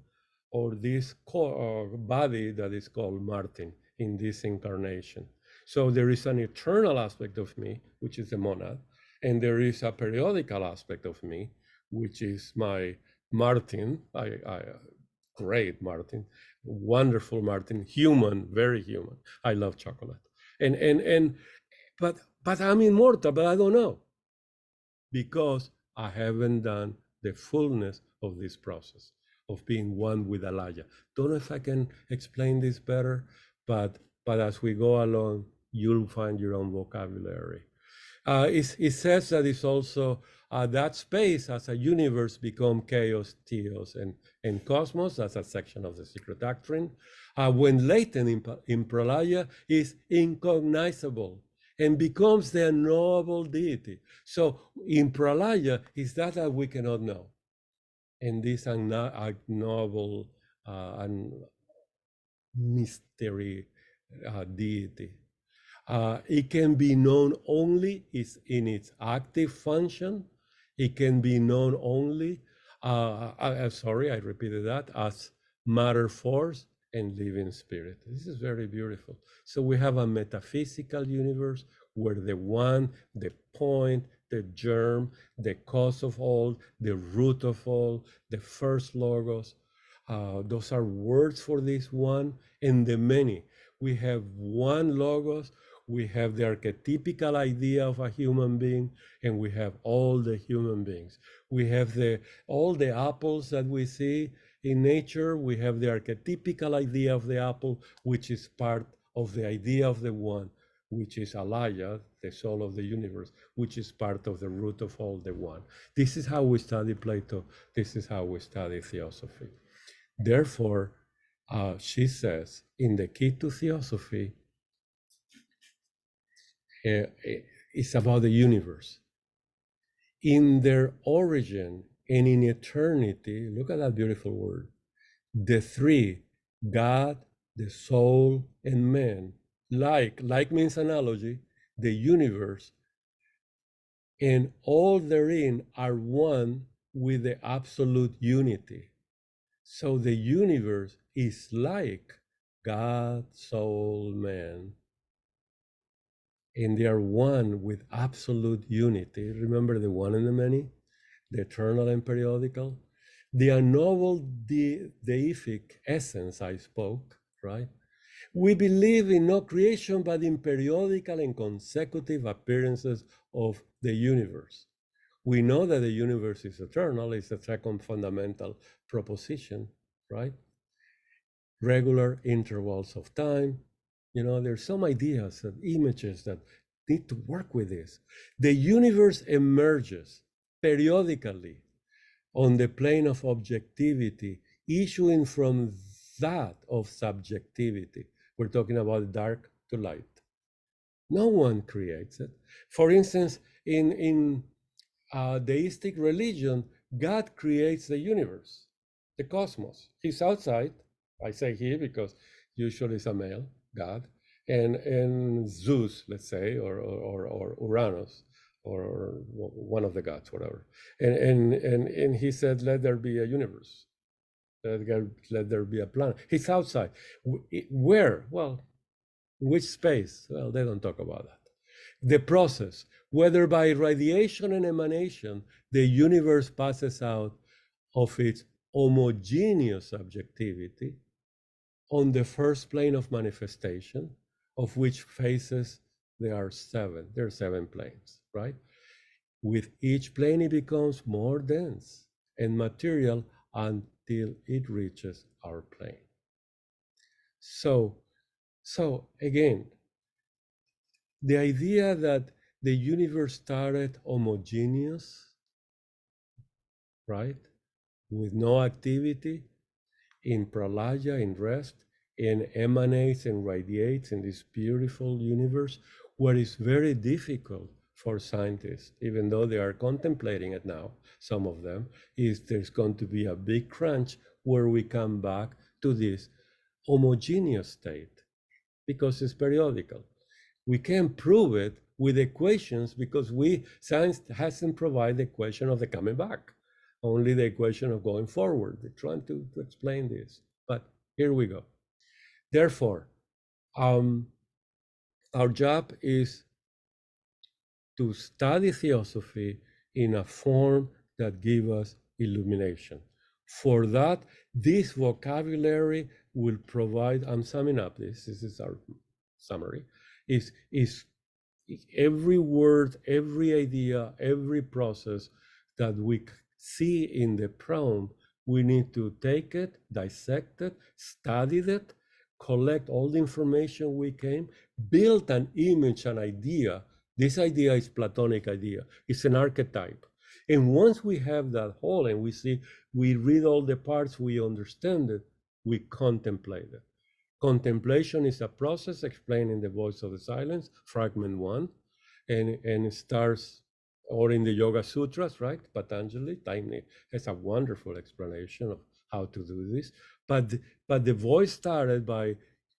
or this body that is called Martin in this incarnation. So there is an eternal aspect of me, which is the monad, and there is a periodical aspect of me, which is my Martin, great Martin, wonderful Martin, human, very human. I love chocolate. But I'm immortal, but I don't know, because I haven't done the fullness of this process of being one with Alaya. Don't know if I can explain this better, but as we go along, you'll find your own vocabulary. It says that it's also that space as a universe become chaos, theos, and cosmos. That's a section of the Secret Doctrine. When latent in pralaya is incognizable and becomes the unknowable deity. So in pralaya is that we cannot know. And this unknowable and mystery deity. It can be known only in its active function. It can be known only, sorry, I repeated that, as matter force and living spirit. This is very beautiful. So we have a metaphysical universe where the one, the point, the germ, the cause of all, the root of all, the first logos, those are words for this one and the many. We have one logos, we have the archetypical idea of a human being, and we have all the human beings. We have all the apples that we see in nature. We have the archetypical idea of the apple, which is part of the idea of the one, which is Alaya, the soul of the universe, which is part of the root of all, the one. This is how we study Plato. This is how we study Theosophy. Therefore, she says, in the key to Theosophy, it's about the universe. In their origin and in eternity, look at that beautiful word, the three, God, the soul, and man, like means analogy, the universe, and all therein are one with the absolute unity. So the universe is like God, soul, man, and they are one with absolute unity. Remember the one and the many, the eternal and periodical, the unknowable deific essence I spoke, right? We believe in no creation, but in periodical and consecutive appearances of the universe. We know that the universe is eternal. It's the second fundamental proposition, right? Regular intervals of time. You know, there's some ideas and images that need to work with this. The universe emerges periodically on the plane of objectivity, issuing from that of subjectivity. We're talking about dark to light. No one creates it. For instance, in deistic religion, God creates the universe, the cosmos. He's outside. I say he because usually it's a male, God, and Zeus, let's say, or Uranus, or one of the gods, whatever. And he said, let there be a universe. Let there be a planet. He's outside. Where? Well, which space? Well, they don't talk about that. The process, whether by radiation and emanation, the universe passes out of its homogeneous subjectivity on the first plane of manifestation, of which phases there are seven. There are 7 planes, right? With each plane, it becomes more dense and material until it reaches our plane. So again, the idea that the universe started homogeneous, right, with no activity, in pralaya, in rest, and emanates and radiates in this beautiful universe, where it's very difficult for scientists, even though they are contemplating it now, some of them, is there's going to be a big crunch where we come back to this homogeneous state, because it's periodical. We can't prove it with equations because science hasn't provided the equation of the coming back, only the equation of going forward. They're trying to explain this, but here we go. Therefore, our job is to study theosophy in a form that gives us illumination. For that, this vocabulary will provide, I'm summing up this is our summary, is every word, every idea, every process that we see in the poem, we need to take it, dissect it, study it, collect all the information we can, build an image, an idea This idea is Platonic idea. It's an archetype. And once we have that whole and we read all the parts, we understand it, we contemplate it. Contemplation is a process explained in the Voice of the Silence, fragment 1, and it starts, or in the Yoga Sutras, right? Patanjali, Tiny has a wonderful explanation of how to do this. But the voice started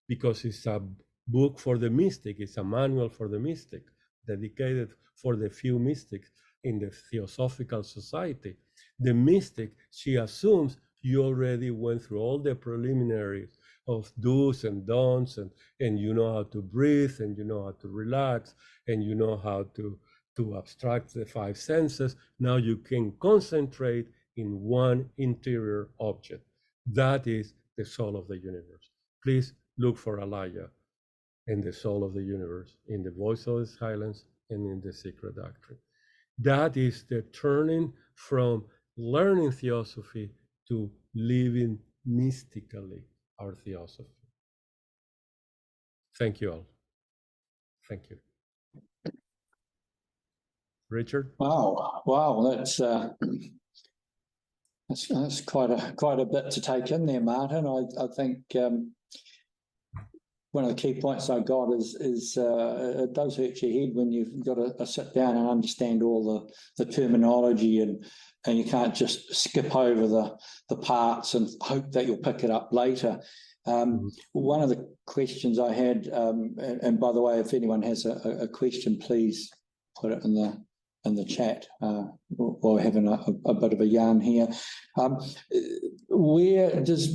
because it's a book for the mystic, it's a manual for the mystic, dedicated for the few mystics in the Theosophical Society. The mystic, she assumes you already went through all the preliminaries of do's and don'ts, and you know how to breathe, and you know how to relax, and you know how to abstract the five senses. Now you can concentrate in one interior object. That is the soul of the universe. Please look for Alaya and the soul of the universe in the Voice of the Silence and in the Secret Doctrine. That is the turning from learning theosophy to living mystically our theosophy. Thank you all. Thank you. Richard? Wow, that's quite a bit to take in there, Martin. I think one of the key points I got is it does hurt your head when you've got to sit down and understand all the terminology, and you can't just skip over the parts and hope that you'll pick it up later. One of the questions I had, and by the way, if anyone has a question, please put it in the chat while we're having a bit of a yarn here. Where does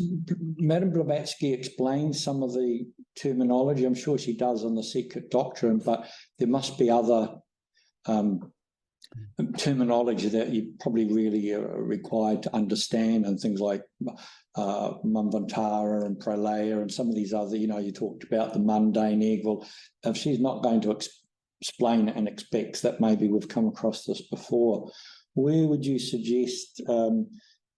Madame Blavatsky explain some of the terminology? I'm sure she does on the Secret Doctrine, but there must be other terminology that you probably really are required to understand, and things like Manvantara and Pralaya and some of these other, you talked about the mundane evil. If she's not going to explain it and expects that maybe we've come across this before, where would you suggest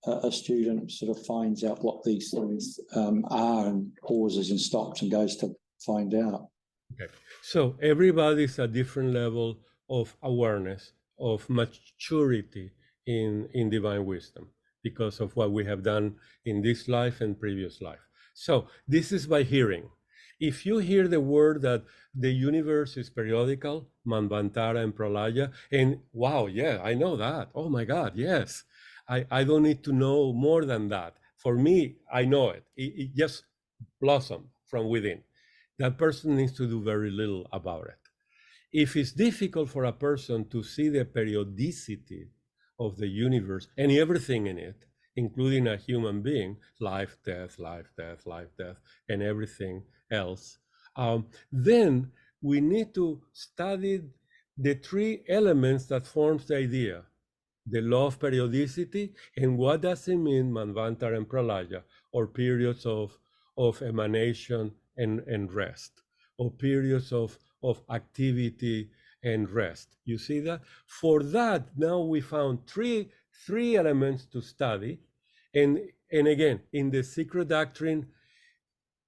a student sort of finds out what these things are, and pauses and stops and goes to find out? Okay, so everybody's a different level of awareness, of maturity in divine wisdom, because of what we have done in this life and previous life. So this is by hearing. If you hear the word that the universe is periodical, Manvantara and Pralaya, and wow, yeah, I know that. Oh my God, yes. I don't need to know more than that. For me, I know it. It just blossomed from within. That person needs to do very little about it. If it's difficult for a person to see the periodicity of the universe and everything in it, including a human being, life, death, and everything else, then we need to study the three elements that forms the idea: the law of periodicity, and what does it mean, Manvantara and Pralaya, or periods of emanation and rest, or periods of activity and rest. You see that? For that, now we found three elements to study. And again, in the Secret Doctrine,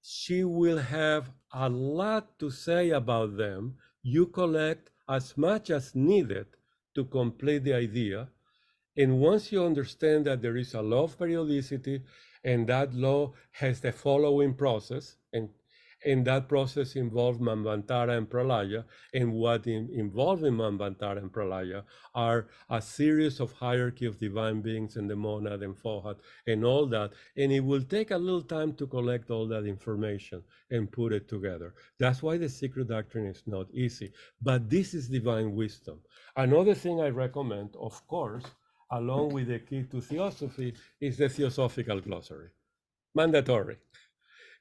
she will have a lot to say about them. You collect as much as needed to complete the idea. And once you understand that there is a law of periodicity, and that law has the following process, and that process involves Manvantara and Pralaya, and what involved in Manvantara and Pralaya are a series of hierarchy of divine beings and the monad and Fohat and all that. And it will take a little time to collect all that information and put it together. That's why the Secret Doctrine is not easy, but this is divine wisdom. Another thing I recommend, of course, along with the key to theosophy, is the Theosophical Glossary. Mandatory.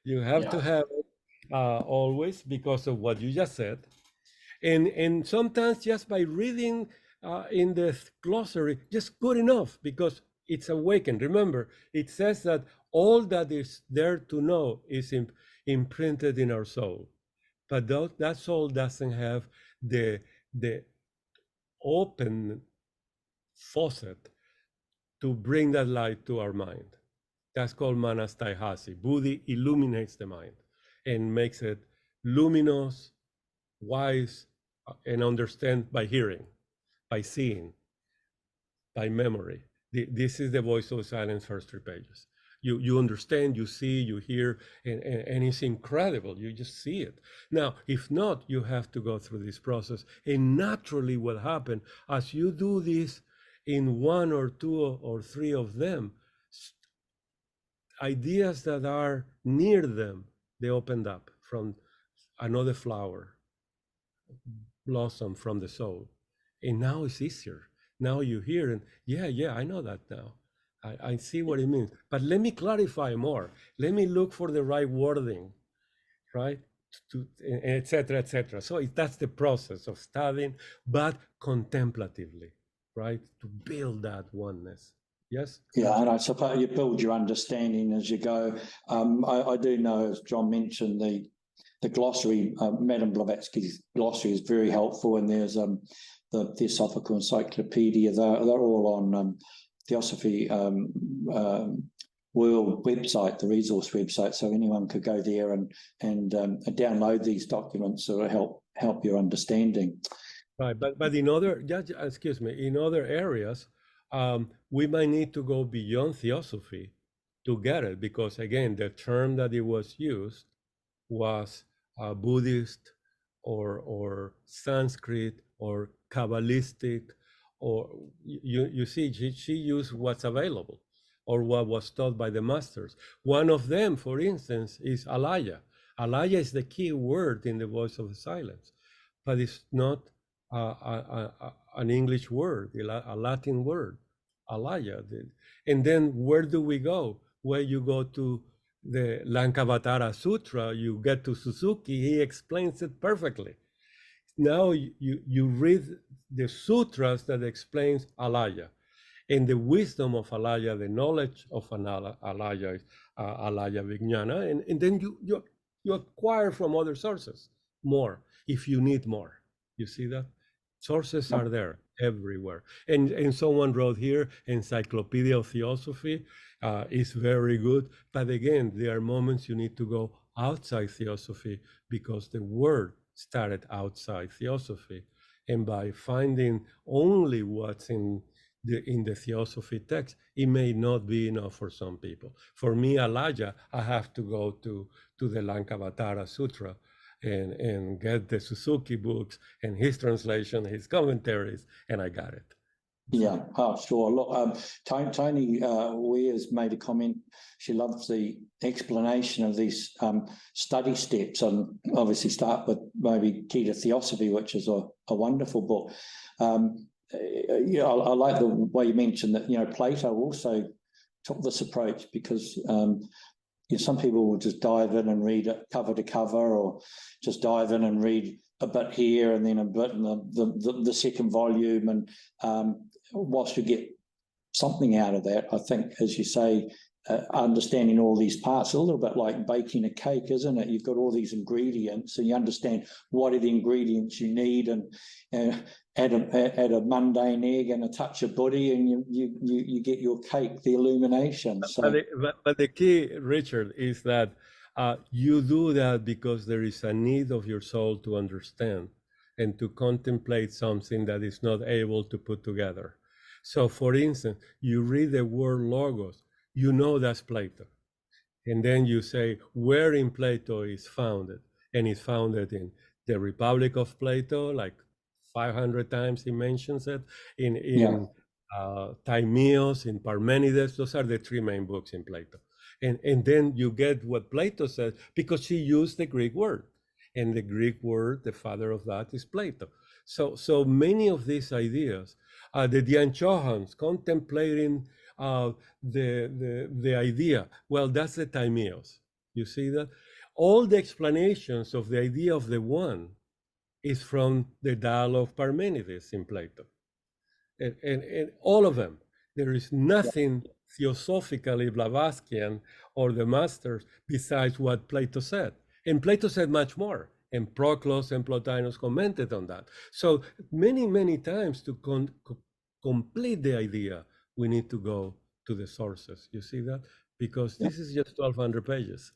You have to have it always, because of what you just said. And sometimes just by reading in the glossary, just good enough, because it's awakened. Remember, it says that all that is there to know is imprinted in our soul. But that soul doesn't have the open faucet to bring that light to our mind. That's called Manastayhasi. Buddhi illuminates the mind and makes it luminous, wise, and understand by hearing, by seeing, by memory. This is the voice of the silence, first 3 pages. You understand, you see, you hear, and it's incredible. You just see it. Now, if not, you have to go through this process. And naturally what happens, as you do this in 1 or 2 or 3 of them, ideas that are near them, they opened up from another flower, blossom from the soul. And now it's easier. Now you hear, and yeah, I know that now. I see what it means. But let me clarify more. Let me look for the right wording, right? Et cetera, et cetera. So that's the process of studying, but contemplatively, right? To build that oneness. Yes? Yeah, and I suppose you build your understanding as you go. I do know, as John mentioned, the glossary, Madame Blavatsky's glossary is very helpful, and there's the Theosophical Encyclopedia. They're all on Theosophy World website, the resource website, so anyone could go there and download these documents that will help your understanding. Right, but in other, excuse me, in other areas, we might need to go beyond theosophy to get it, because again, the term that it was used was Buddhist or Sanskrit or Kabbalistic, or you see, she used what's available or what was taught by the masters. One of them, for instance, is alaya. Alaya is the key word in the voice of the silence, but it's not an English word, a Latin word, alaya. And then where do we go? Where you go to the Lankavatara Sutra, you get to Suzuki, he explains it perfectly. Now you read the sutras that explains alaya, and the wisdom of alaya, the knowledge of alaya is alaya vijnana, and then you acquire from other sources more if you need more. You see that? Sources are there everywhere. And someone wrote here, Encyclopedia of Theosophy is very good. But again, there are moments you need to go outside Theosophy, because the word started outside Theosophy. And by finding only what's in the Theosophy text, it may not be enough for some people. For me, alaya, I have to go to the Lankavatara Sutra and get the Suzuki books and his translation, his commentaries, and I got it. Yeah, sure. Look, Tony Weir's made a comment. She loves the explanation of these study steps, and obviously start with maybe Key to Theosophy, which is a wonderful book. I like the way you mentioned that, Plato also took this approach, because some people will just dive in and read it cover to cover, or just dive in and read a bit here and then a bit in the second volume. And whilst you get something out of that, I think, as you say, understanding all these parts, a little bit like baking a cake, isn't it? You've got all these ingredients, and you understand what are the ingredients you need, and add a mundane egg and a touch of butter, and you get your cake, the illumination. So, but the key, Richard, is that you do that because there is a need of your soul to understand and to contemplate something that is not able to put together. So, for instance, you read the word logos, that's Plato. And then you say, where in Plato is founded? And it's founded in the Republic of Plato, like 500 times he mentions it, in Timaeus, in Parmenides. Those are the 3 main books in Plato. And then you get what Plato says, because she used the Greek word. And the Greek word, the father of that, is Plato. So many of these ideas, the Dianchohans contemplating the idea, well, that's the Timaeus. You see that? All the explanations of the idea of the one is from the dialogue Parmenides in Plato. And all of them. There is nothing theosophically Blavatskyan or the masters besides what Plato said. And Plato said much more. And Proclus and Plotinus commented on that. So many, many times to complete the idea, we need to go to the sources. You see that? Because this is just 1,200 pages.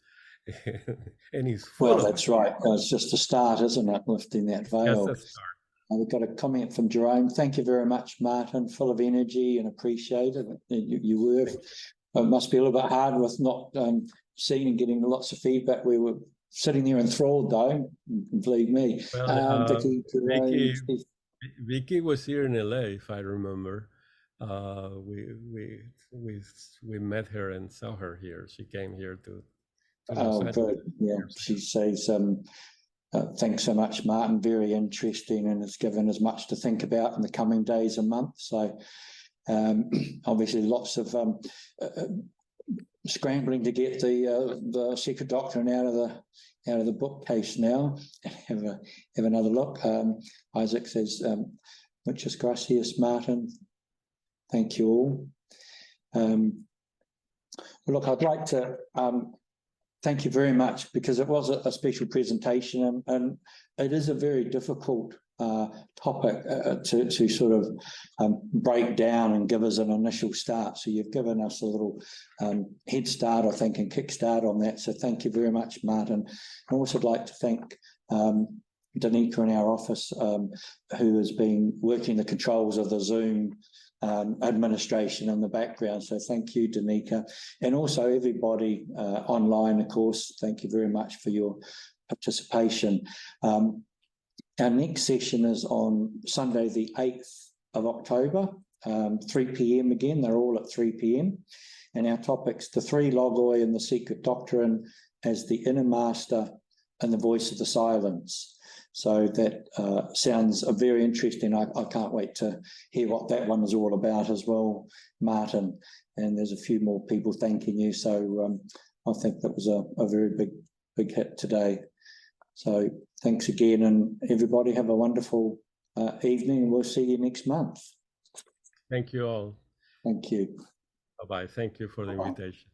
And it's full that's right. It's just a start, isn't it? Lifting that veil. Yes, a start. We've got a comment from Jerome. Thank you very much, Martin. Full of energy and appreciated. You were. It must be a little bit hard with not seeing and getting lots of feedback. We were sitting there enthralled, though. Believe me. Well, Vicky, Jerome, Vicky was here in LA, if I remember. We met her and saw her here. She came here to oh, good. Yeah, she says, thanks so much, Martin. Very interesting, and it's given us much to think about in the coming days and months. So, obviously, lots of scrambling to get the Secret Doctrine out of the bookcase now. Have another look. Isaac says, muchas gracias, Martin. Thank you all. Look, I'd like to thank you very much, because it was a special presentation, and it is a very difficult topic to sort of break down and give us an initial start. So you've given us a little head start, I think, and kickstart on that. So thank you very much, Martin. I also would like to thank Danica in our office, who has been working the controls of the Zoom administration in the background. So thank you, Danica. And also everybody online, of course, thank you very much for your participation. Our next session is on Sunday, the 8th of October, 3 p.m. again. They're all at 3 p.m. And our topics, the three logoi and the Secret Doctrine as the inner master and the voice of the silence. So that sounds very interesting. I can't wait to hear what that one is all about as well, Martin. And there's a few more people thanking you. So I think that was a very big hit today. So thanks again, and everybody have a wonderful evening, and we'll see you next month. Thank you all. Thank you. Bye-bye. Thank you for the invitation.